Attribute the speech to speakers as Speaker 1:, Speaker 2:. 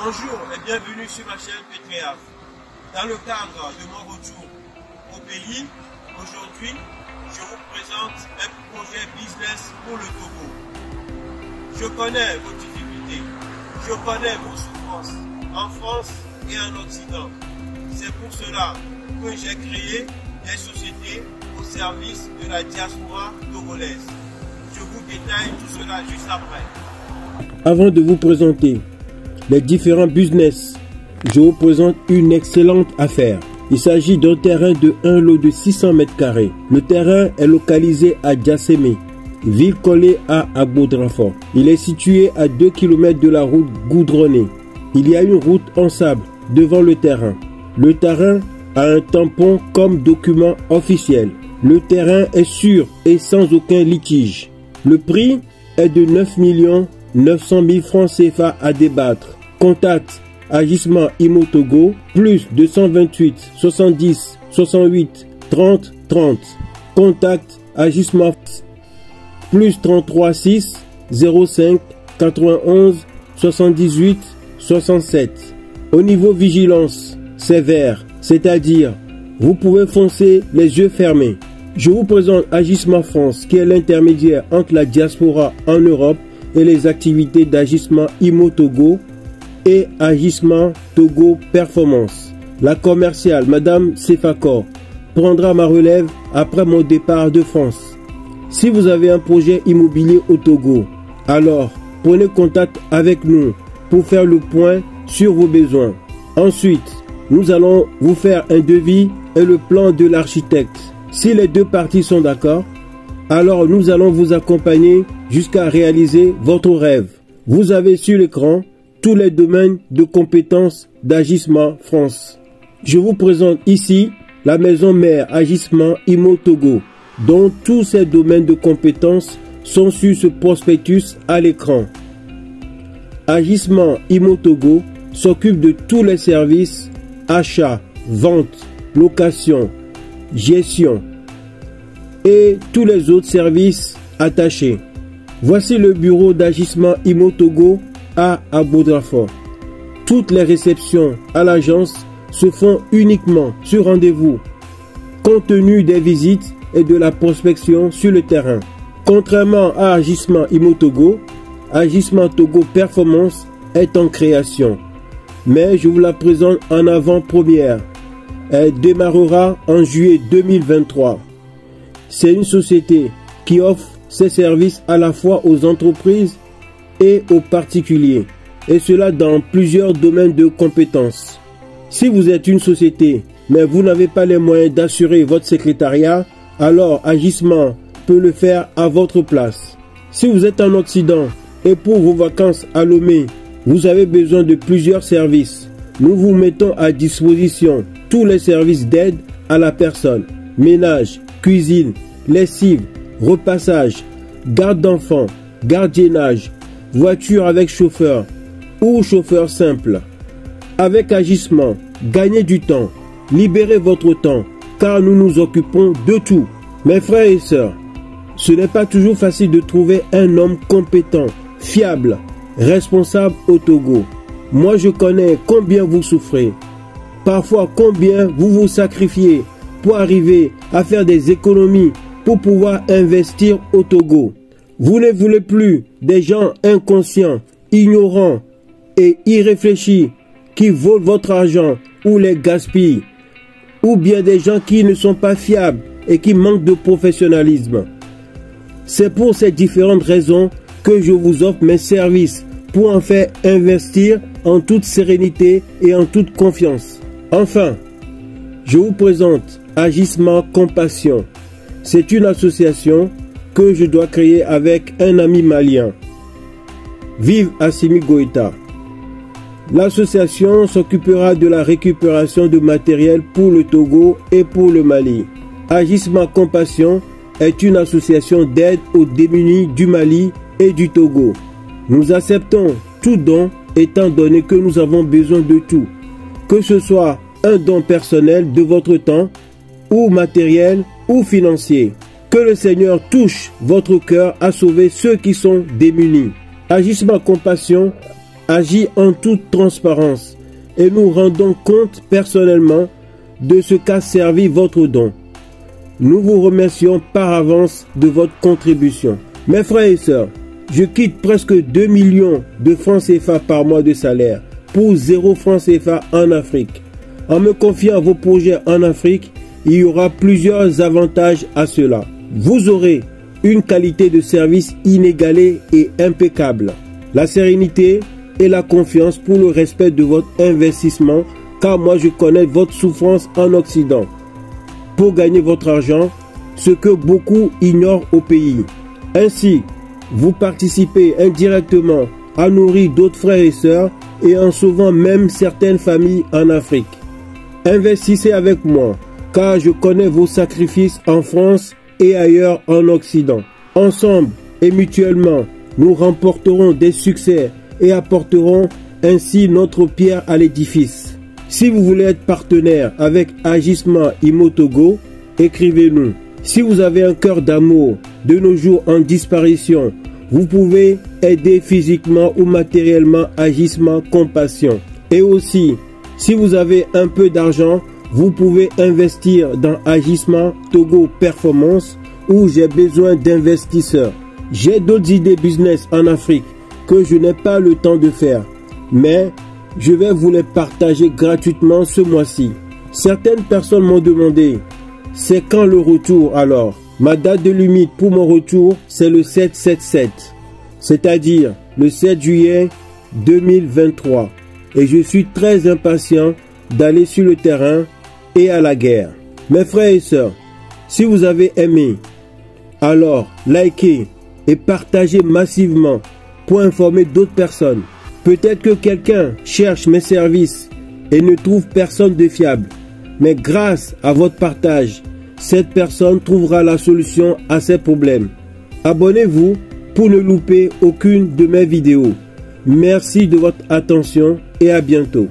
Speaker 1: Bonjour et bienvenue sur ma chaîne Petréaf. Dans le cadre de mon retour au pays, aujourd'hui, je vous présente un projet business pour le Togo. Je connais vos difficultés, je connais vos souffrances en France et en Occident. C'est pour cela que j'ai créé des sociétés au service de la diaspora togolaise. Je vous détaille tout cela juste après.
Speaker 2: Avant de vous présenter les différents business, je vous présente une excellente affaire. Il s'agit d'un terrain de un lot de 600 mètres carrés. Le terrain est localisé à Djassémé, ville collée à Agbodrafort. Il est situé à 2 km de la route goudronnée. Il y a une route en sable devant le terrain. Le terrain a un tampon comme document officiel. Le terrain est sûr et sans aucun litige. Le prix est de 9 900 000 francs CFA à débattre. Contact Agissement Imo Togo plus 228 70 68 30 30. Contact Agissement plus 33 6 05 91 78 67. Au niveau vigilance, c'est vert, c'est-à-dire vous pouvez foncer les yeux fermés. Je vous présente Agissement France qui est l'intermédiaire entre la diaspora en Europe et les activités d'Agissement Imo Togo et Agissement Togo Performance. La commerciale Madame Sefakor prendra ma relève après mon départ de France. Si vous avez un projet immobilier au Togo, alors prenez contact avec nous pour faire le point sur vos besoins. Ensuite, nous allons vous faire un devis et le plan de l'architecte. Si les deux parties sont d'accord, alors nous allons vous accompagner jusqu'à réaliser votre rêve. Vous avez sur l'écran tous les domaines de compétences d'Agissement France. Je vous présente ici la maison mère Agissement Imo Togo, dont tous ces domaines de compétences sont sur ce prospectus à l'écran. Agissement Imo Togo s'occupe de tous les services, achat, vente, location, gestion et tous les autres services attachés. Voici le bureau d'Agissement Imo Togo à Agbodrafort. Toutes les réceptions à l'agence se font uniquement sur rendez-vous, compte tenu des visites et de la prospection sur le terrain. Contrairement à Agissement Imo Togo, Agissement Togo Performance est en création, mais je vous la présente en avant-première. Elle démarrera en juillet 2023. C'est une société qui offre ses services à la fois aux entreprises et aux particuliers, et cela dans plusieurs domaines de compétences. Si vous êtes une société, mais vous n'avez pas les moyens d'assurer votre secrétariat, alors Agissement peut le faire à votre place. Si vous êtes en Occident et pour vos vacances à Lomé, vous avez besoin de plusieurs services, nous vous mettons à disposition tous les services d'aide à la personne, ménage, cuisine, lessive, repassage, garde d'enfants, gardiennage, voiture avec chauffeur ou chauffeur simple. Avec Agissement, gagnez du temps, libérez votre temps, car nous nous occupons de tout. Mes frères et sœurs, ce n'est pas toujours facile de trouver un homme compétent, fiable, responsable au Togo. Moi je connais combien vous souffrez, parfois combien vous vous sacrifiez pour arriver à faire des économies pour pouvoir investir au Togo. Vous ne voulez plus des gens inconscients, ignorants et irréfléchis qui volent votre argent ou les gaspillent, ou bien des gens qui ne sont pas fiables et qui manquent de professionnalisme. C'est pour ces différentes raisons que je vous offre mes services pour en faire investir en toute sérénité et en toute confiance. Enfin, je vous présente Agissement Compassion. C'est une association que je dois créer avec un ami malien. Vive Assimi Goïta. L'association s'occupera de la récupération de matériel pour le Togo et pour le Mali. Agissement Compassion est une association d'aide aux démunis du Mali et du Togo. Nous acceptons tout don étant donné que nous avons besoin de tout, que ce soit un don personnel de votre temps ou matériel ou financier. Que le Seigneur touche votre cœur à sauver ceux qui sont démunis. Agissement Compassion agit en toute transparence et nous rendons compte personnellement de ce qu'a servi votre don. Nous vous remercions par avance de votre contribution. Mes frères et sœurs, je quitte presque 2 millions de francs CFA par mois de salaire pour 0 francs CFA en Afrique. En me confiant à vos projets en Afrique, il y aura plusieurs avantages à cela. Vous aurez une qualité de service inégalée et impeccable, la sérénité et la confiance pour le respect de votre investissement, car moi je connais votre souffrance en Occident pour gagner votre argent, ce que beaucoup ignorent au pays. Ainsi, vous participez indirectement à nourrir d'autres frères et sœurs et en sauvant même certaines familles en Afrique. Investissez avec moi, car je connais vos sacrifices en France et ailleurs en Occident. Ensemble et mutuellement, nous remporterons des succès et apporterons ainsi notre pierre à l'édifice. Si vous voulez être partenaire avec Agissement Imo Togo, écrivez-nous. Si vous avez un cœur d'amour de nos jours en disparition, vous pouvez aider physiquement ou matériellement Agissement Compassion. Et aussi, si vous avez un peu d'argent, vous pouvez investir dans Agissement Togo Performance où j'ai besoin d'investisseurs. J'ai d'autres idées business en Afrique que je n'ai pas le temps de faire, mais je vais vous les partager gratuitement ce mois-ci. Certaines personnes m'ont demandé, c'est quand le retour alors? Ma date de limite pour mon retour, c'est le 7/7/7, c'est-à-dire le 7 juillet 2023. Et je suis très impatient d'aller sur le terrain et à la guerre. Mes frères et sœurs, si vous avez aimé, alors likez et partagez massivement pour informer d'autres personnes. Peut-être que quelqu'un cherche mes services et ne trouve personne de fiable. Mais grâce à votre partage, cette personne trouvera la solution à ses problèmes. Abonnez-vous pour ne louper aucune de mes vidéos. Merci de votre attention et à bientôt.